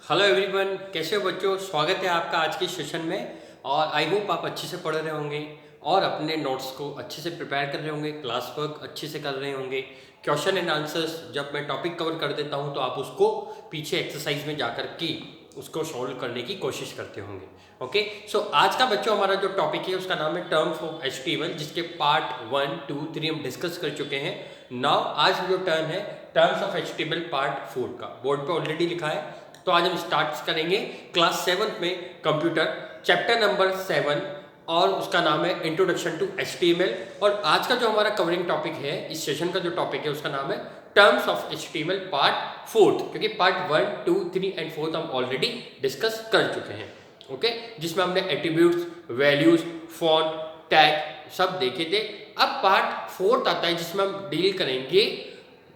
Hello everyone, कैसे हो बच्चों। स्वागत है आपका आज के सेशन में। और आई होप आप अच्छे से पढ़ रहे होंगे और अपने नोट्स को अच्छे से प्रिपेयर कर रहे होंगे, क्लास वर्क अच्छे से कर रहे होंगे। क्वेश्चन एंड आंसर्स जब मैं टॉपिक कवर कर देता हूं तो आप उसको पीछे एक्सरसाइज में जाकर के उसको सॉल्व करने की कोशिश करते होंगे। ओके, सो आज का बच्चों हमारा जो टॉपिक है उसका नाम है टर्म्स ऑफ एचटीएमएल, जिसके पार्ट 1, 2, 3 हम डिस्कस कर चुके हैं। नाउ आज जो टर्न है टर्म्स ऑफ एचटीएमएल पार्ट 4 का, बोर्ड पे ऑलरेडी लिखा है। तो आज हम स्टार्ट करेंगे क्लास 7 में कंप्यूटर चैप्टर नंबर 7 और उसका नाम है इंट्रोडक्शन टू एचटीएमएल। और आज का जो हमारा कवरिंग टॉपिक है, इस सेशन का जो टॉपिक है उसका नाम है टर्म्स ऑफ एचटीएमएल पार्ट 4, क्योंकि पार्ट 1, 2, 3 एंड 4 हम ऑलरेडी डिस्कस कर चुके हैं। ओके, जिसमें हमने एट्रीब्यूट्स, वैल्यूज, फॉन्ट, टैग सब देखे थे। अब पार्ट 4 आता है जिसमें हम डील करेंगे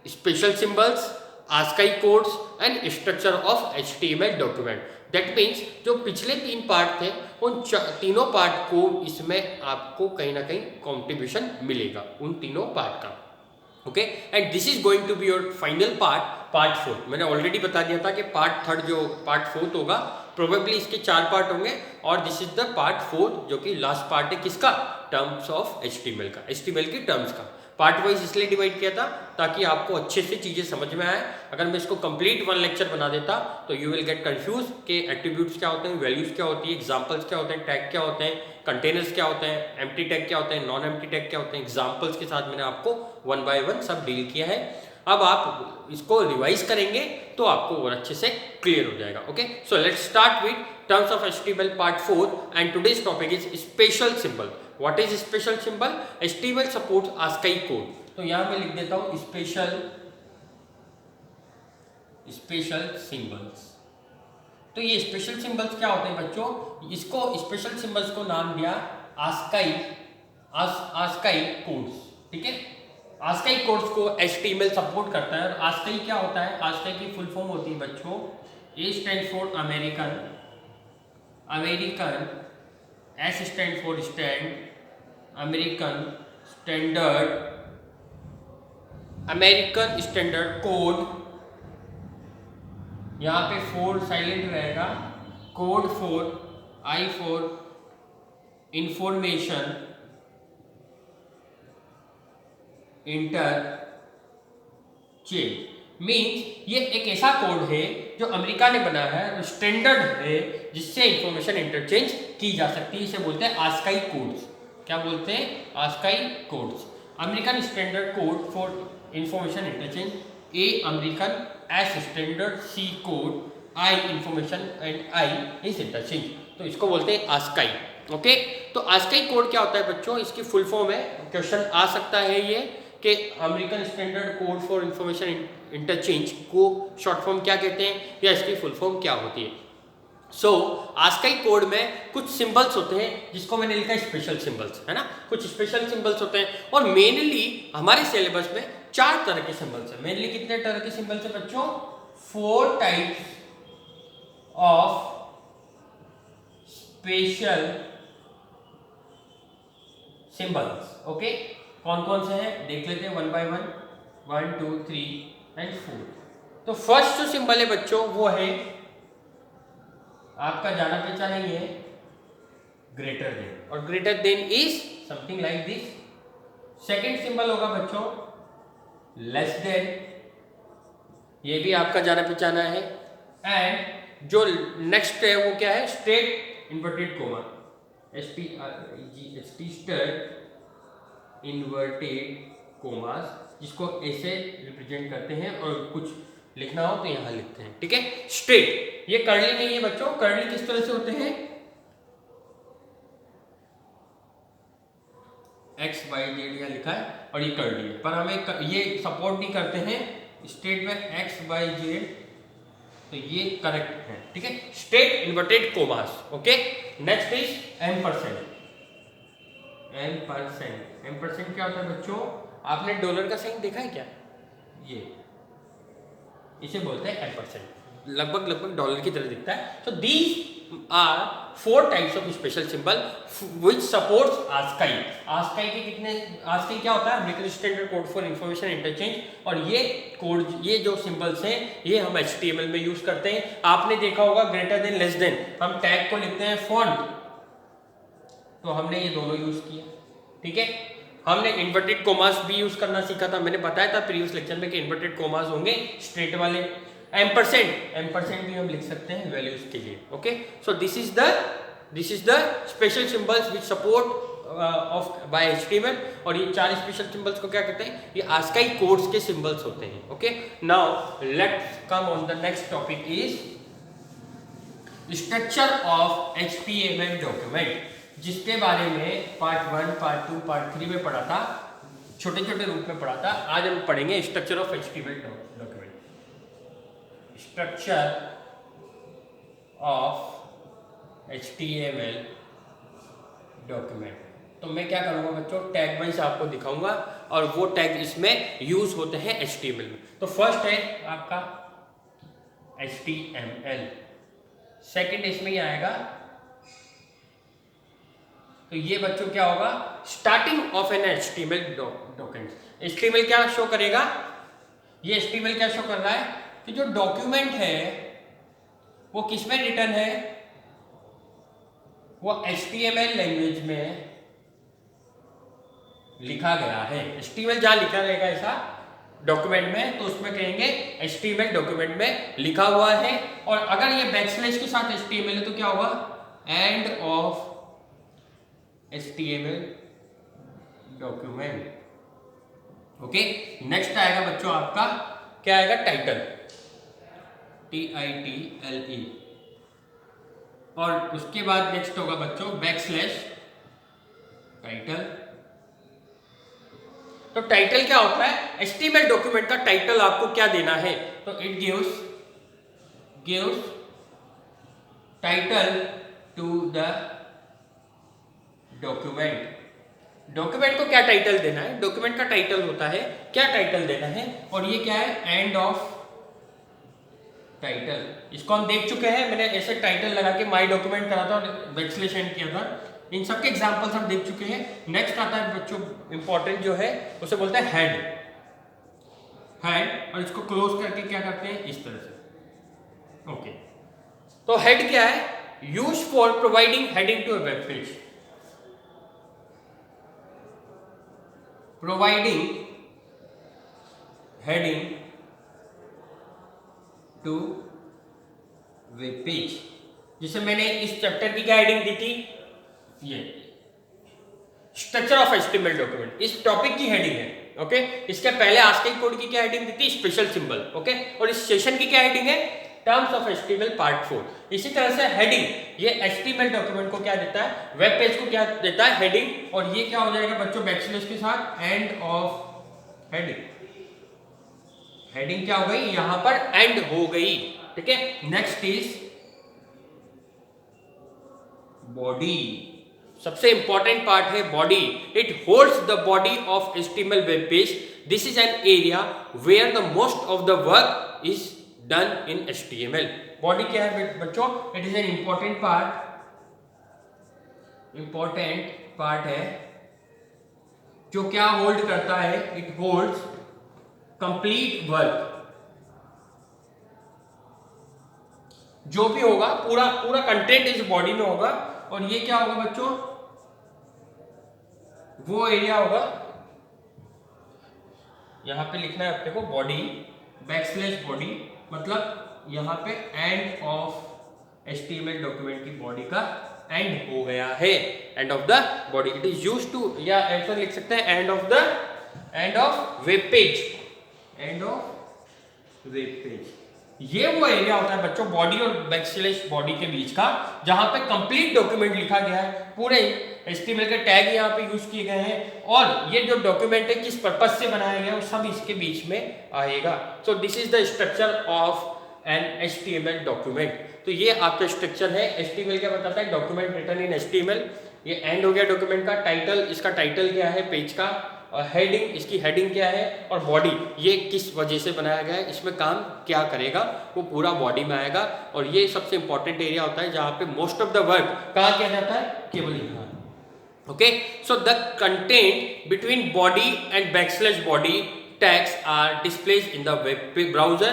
special symbols, ASCII codes and structure of HTML document. That means जो पिछले 3 पार्ट थे उन तीनों पार्ट को इसमें आपको कहीं ना कहीं कॉन्ट्रीब्यूशन मिलेगा उन तीनों पार्ट का। Okay, and this is going to be your final part 4। मैंने ऑलरेडी बता दिया था कि पार्ट 3 जो पार्ट 4 होगा प्रोबेबली इसके 4 पार्ट होंगे और दिस इज द पार्ट 4 जो कि लास्ट पार्ट है किसका, टर्म्स ऑफ HTML का, HTML की टर्म्स का। पार्ट वाइज इसलिए डिवाइड किया था ताकि आपको अच्छे से चीज़ें समझ में आए। अगर मैं इसको कंप्लीट 1 लेक्चर बना देता तो यू विल गेट कंफ्यूज कि एट्रीब्यूट्स क्या होते हैं, वैल्यूज क्या होती है, एग्जांपल्स क्या होते हैं, टैग क्या होते हैं, कंटेनर्स क्या होते हैं, एम्प्टी टैग क्या होते हैं, नॉन एम्प्टी टैग क्या होते हैं। एग्जांपल्स के साथ मैंने आपको 1 बाय 1 सब डील किया है। अब आप इसको रिवाइज करेंगे तो आपको और अच्छे से क्लियर हो जाएगा। Okay, so let's start with terms of HTML part 4 and today's topic is special symbol. What is special symbol? HTML supports ASCII code. तो यहां मैं लिख देता हूं स्पेशल सिंबल्स। तो ये स्पेशल सिंबल्स क्या होते हैं बच्चों? इसको स्पेशल सिंबल्स को नाम दिया ASCII कोड्स। ठीक है, ASCII कोड्स को HTML सपोर्ट करता है। और ASCII क्या होता है? ASCII की फुल फॉर्म होती है बच्चों, A stand for American, S stand for stand, American standard code. यहाँ पे 4 साइलेंट रहेगा, code 4, I for information interchange. Means ये एक ऐसा कोड है जो अमेरिका ने बनाया है, स्टैंडर्ड है जिससे इंफॉर्मेशन इंटरचेंज की जा सकती है। इसे बोलते हैं ASCII कोड्स। क्या बोलते हैं? ASCII codes. American standard code for information interchange, A American, S standard, C code, I information and I is interchange. तो इसको बोलते हैं ASCII। ओके, तो ASCII कोड क्या होता है बच्चों? इसकी फुल फॉर्म है, क्वेश्चन आ सकता है ये कि American standard code for information interchange को शॉर्ट फॉर्म क्या कहते हैं या इसकी फुल फॉर्म क्या होती है। सो ASCII कोड में कुछ सिंबल्स होते हैं जिसको मैंने लिखा है स्पेशल सिंबल्स, है ना। कुछ स्पेशल सिंबल्स होते हैं और मेनली हमारे सिलेबस में 4 तरह के सिंबल्स हैं। मेनली कितने तरह के सिंबल्स हैं बच्चों? 4 types of special symbols. Okay, कौन कौन से हैं देख लेते हैं 1 बाय 1, 1, 2, 3 एंड 4। तो फर्स्ट जो सिंबल है बच्चों वो है आपका जाना पहचाना ही है ग्रेटर देन, और greater than is something like this. Second symbol होगा बच्चों लेस देन, ये भी आपका जाना पहचाना है। एंड जो नेक्स्ट है वो क्या है? Straight inverted coma, straight inverted commas, जिसको ऐसे रिप्रेजेंट करते हैं और कुछ लिखना हो तो यहां लिखते हैं। ठीक है, स्ट्रेट। ये कर्ली नहीं है बच्चों। कर्ली किस तरह से होते हैं? X, Y, Z यहां लिखा है और ये कर्ली है, पर हमें ये सपोर्ट नहीं करते हैं स्ट्रेट में X, Y, Z, तो ये करेक्ट है। ठीक है, straight inverted commas. Okay, next is ampersand. Ampersand क्या होता है बच्चों? आपने डॉलर का साइन देखा है क्या? ये इसे बोलते हैं एम्परसेंड, लगभग डॉलर की तरह दिखता है। तो these are 4 types of special symbol which supports ASCII। ASCII के कितने, ASCII क्या होता है, American standard code for information interchange, और ये कोड, ये जो सिंबल्स हैं ये हम HTML में यूज करते हैं। आपने देखा होगा ग्रेटर देन लेस देन, हम टैग को लिखते हैं फॉन्ट, तो हमने ये दोनों यूज किए, ठीक है। हमने इन्वर्टेड कोमास भी यूज करना सीखा था, मैंने बताया था प्रीवियस लेक्चर में कि इन्वर्टेड कोमास होंगे स्ट्रेट वाले। एम्परसेंड भी हम लिख सकते हैं वैल्यूज के लिए, okay. So this is the special symbols which support of by HTML, और ये 4 स्पेशल सिंबल्स को क्या कहते हैं, ये ASCII कोड्स के सिंबल्स होते हैं, okay. Now let's come on the next topic is structure of HTML document, जिसके बारे में पार्ट 1, पार्ट 2, पार्ट 3 में पढ़ा था, छोटे छोटे रूप में पढ़ा था। आज हम पढ़ेंगे structure of HTML document. Structure of HTML document, तो मैं क्या करूंगा बच्चों, टैग वाइज आपको दिखाऊंगा, और वो टैग इसमें यूज होते हैं HTML में। तो फर्स्ट है आपका HTML, सेकंड इसमें ही आएगा, तो ये बच्चों क्या होगा, starting of an HTML document. HTML क्या शो करेगा, ये HTML क्या शो कर रहा है कि जो डॉक्यूमेंट है वो किस में रिटर्न है, वो HTML लैंग्वेज में लिखा गया है। HTML जहां लिखा रहेगा ऐसा डॉक्यूमेंट में, तो उसमें कहेंगे HTML डॉक्यूमेंट में लिखा हुआ है। और अगर ये बैकस्लैश के साथ HTML है तो क्या होगा, and of HTML document, okay. Next आएगा बच्चों आपका क्या आएगा, टाइटल, TITLE, और उसके बाद नेक्स्ट होगा बच्चों बैकस्लैश टाइटल। तो टाइटल क्या होता है, HTML डॉक्यूमेंट का टाइटल आपको क्या देना है, तो it gives title to the document को क्या टाइटल देना है, डॉक्यूमेंट का टाइटल होता है, क्या टाइटल देना है, और ये क्या है, एंड ऑफ टाइटल। इसको हम देख चुके हैं, मैंने ऐसे टाइटल लगा के माय डॉक्यूमेंट करा था और बैकस्लैश एंड किया था, इन सबके एग्जांपल्स हम देख चुके हैं। नेक्स्ट आता है बच्चों इंपॉर्टेंट जो है, उसे बोलते हैं हेड, और इसको क्लोज करके क्या करते हैं, इस तरह से, ओके। तो हेड क्या है, use for providing heading to a web page, providing heading to web page. जिसे मैंने इस चैप्टर की क्या हेडिंग दी थी, ये स्ट्रक्चर ऑफ HTML डॉक्यूमेंट, इस टॉपिक की हेडिंग है, ओके। इसके पहले ASCII कोड की क्या हेडिंग दी थी, स्पेशल सिंबल, ओके। और इस सेशन की क्या हेडिंग है, टर्म्स ऑफ HTML पार्ट 4। इसी तरह से हेडिंग, ये HTML डॉक्यूमेंट को क्या देता है, वेब पेज को क्या देता है, हेडिंग, और ये क्या हो जाएगा बच्चों बैकस्लैश के साथ, एंड ऑफ हेडिंग। हेडिंग क्या हो गई, यहां पर एंड हो गई, ठीक है। नेक्स्ट इज बॉडी, सबसे इंपॉर्टेंट पार्ट है body. It holds the body of HTML web page. This is an area where the most of the work is done in HTML। Body क्या है बच्चों, it is an important part है जो क्या hold करता है, it holds complete work, जो भी होगा पूरा कंटेंट इस बॉडी में होगा। और ये क्या होगा बच्चों, वो एरिया होगा, यहां पे लिखना है अपने को बॉडी बैकस्लैश बॉडी, मतलब यहां पे एंड ऑफ HTML डॉक्यूमेंट की बॉडी का एंड हो गया है, end of the body. It is used to, या ऐसा लिख सकते हैं end of web page, end of web page. ये वो एरिया होता है बच्चों बॉडी और बैकस्लैश बॉडी के बीच का, जहां पे कंप्लीट डॉक्यूमेंट लिखा गया है, पूरे HTML के टैग यहाँ पे यूज किए गए हैं, और ये जो डॉक्यूमेंट है किस पर्पज से बनाया गया है वो सब इसके बीच में आएगा। So this is the structure of an HTML document. तो ये आपका स्ट्रक्चर है। HTML क्या बताता है, डॉक्यूमेंट रिटन इन HTML। ये एंड हो गया डॉक्यूमेंट का। टाइटल, इसका टाइटल क्या है पेज का, हेडिंग, इसकी हेडिंग क्या है, और बॉडी ये किस वजह से बनाया गया है, इसमें काम क्या करेगा, वो पूरा बॉडी में आएगा। और ये सबसे इंपॉर्टेंट एरिया होता है जहाँ पे मोस्ट ऑफ द वर्क कहाँ किया जाता है, केवल यहाँ। Okay, so the content between body and backslash body tags are displayed in the web browser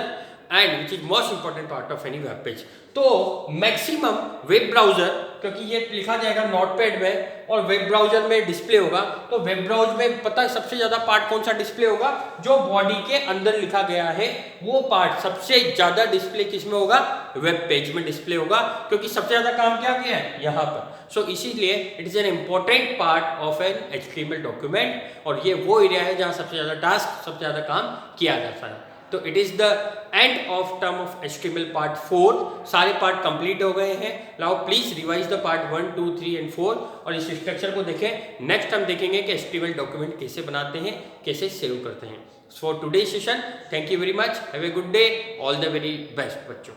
and which is most important part of any web page. तो मैक्सिमम वेब ब्राउजर, क्योंकि ये लिखा जाएगा नोटपैड में और वेब ब्राउजर में display होगा, तो वेब ब्राउजर में पता है सबसे ज्यादा पार्ट कौन सा डिस्प्ले होगा, जो बॉडी के अंदर लिखा गया है वो पार्ट सबसे ज्यादा डिस्प्ले किसमें होगा, वेब पेज में डिस्प्ले होगा, क्योंकि सबसे ज्यादा काम क्या किया है यहाँ पर। सो इसीलिए it is an important part of an HTML document, और ये वो एरिया है जहाँ सबसे ज्यादा टास्क, सबसे ज्यादा काम किया जाता है। तो it is the end of term of HTML part 4। सारे पार्ट कंप्लीट हो गए हैं। Now please revise the part 1, 2, 3 and 4 और इस स्ट्रक्चर को देखें। नेक्स्ट हम देखेंगे कि HTML डॉक्यूमेंट कैसे बनाते हैं, कैसे सेव करते हैं। For today session, thank you very much, have a good day, all the very best बच्चों।